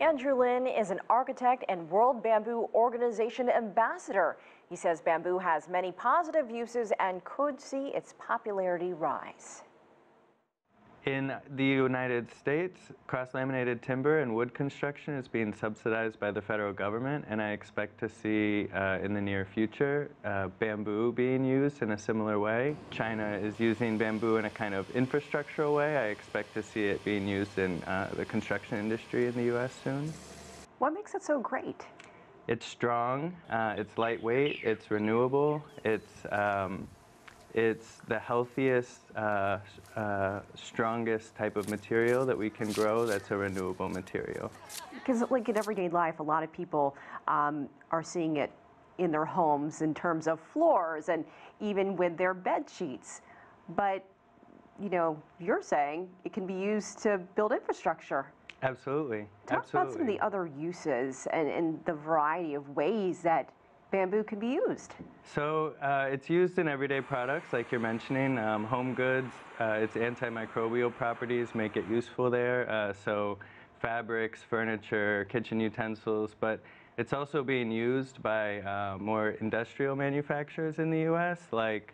Andrew Linn is an architect and World Bamboo Organization ambassador. He says bamboo has many positive uses and could see its popularity rise. In the United States, cross-laminated timber and wood construction is being subsidized by the federal government, and I expect to see in the near future bamboo being used in a similar way. China is using bamboo in a kind of infrastructural way. I expect to see it being used in the construction industry in the U.S. soon. What makes it so great? It's strong, it's lightweight, it's renewable, it's the healthiest, strongest type of material that we can grow that's a renewable material. Because like in everyday life, a lot of people are seeing it in their homes in terms of floors and even with their bed sheets. But, you know, you're saying it can be used to build infrastructure. Absolutely. Talk about some of the other uses and the variety of ways that bamboo can be used. So it's used in everyday products like you're mentioning, home goods. Its antimicrobial properties make it useful there. So fabrics, furniture, kitchen utensils, but it's also being used by more industrial manufacturers in the U.S. like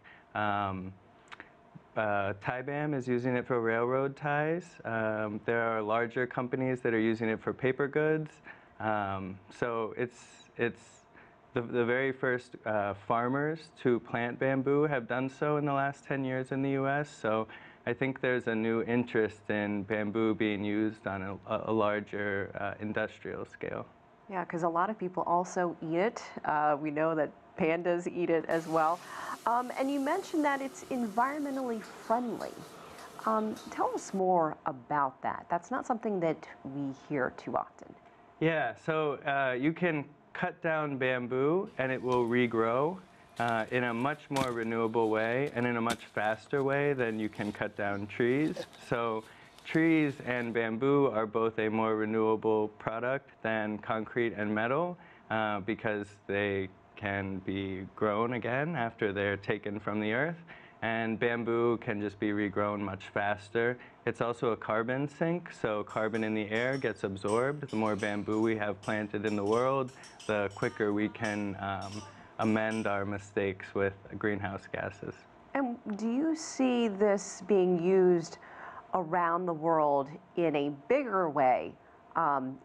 Tibam is using it for railroad ties. There are larger companies that are using it for paper goods. So it's the very first farmers to plant bamboo have done so in the last 10 years in the U.S. So I think there's a new interest in bamboo being used on a larger industrial scale. Yeah, because a lot of people also eat it. We know that pandas eat it as well. And you mentioned that it's environmentally friendly. Tell us more about that. That's not something that we hear too often. Yeah, so you can cut down bamboo and it will regrow in a much more renewable way and in a much faster way than you can cut down trees. So trees and bamboo are both a more renewable product than concrete and metal because they can be grown again after they're taken from the earth. And bamboo can just be regrown much faster. It's also a carbon sink, so carbon in the air gets absorbed. The more bamboo we have planted in the world, the quicker we can amend our mistakes with greenhouse gases. And do you see this being used around the world in a bigger way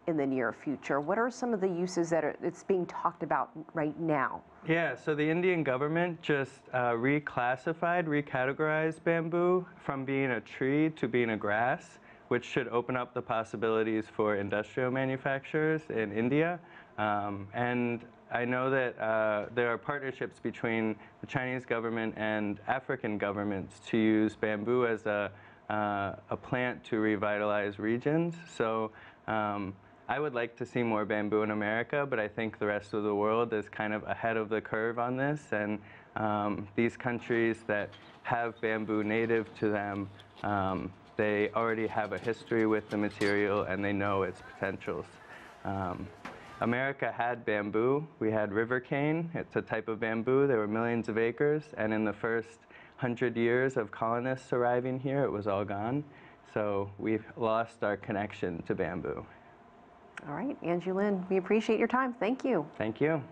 in the near future? What are some of the uses that it's being talked about right now? Yeah, so the Indian government just recategorized bamboo from being a tree to being a grass, which should open up the possibilities for industrial manufacturers in India. And I know that there are partnerships between the Chinese government and African governments to use bamboo as a plant to revitalize regions. So I would like to see more bamboo in America, but I think the rest of the world is kind of ahead of the curve on this, and these countries that have bamboo native to them, they already have a history with the material and they know its potentials. America had bamboo. We had river cane. It's a type of bamboo. There were millions of acres, and in the first 100 years of colonists arriving here, it was all gone. So we've lost our connection to bamboo. All right, Andrew Linn, we appreciate your time. Thank you. Thank you.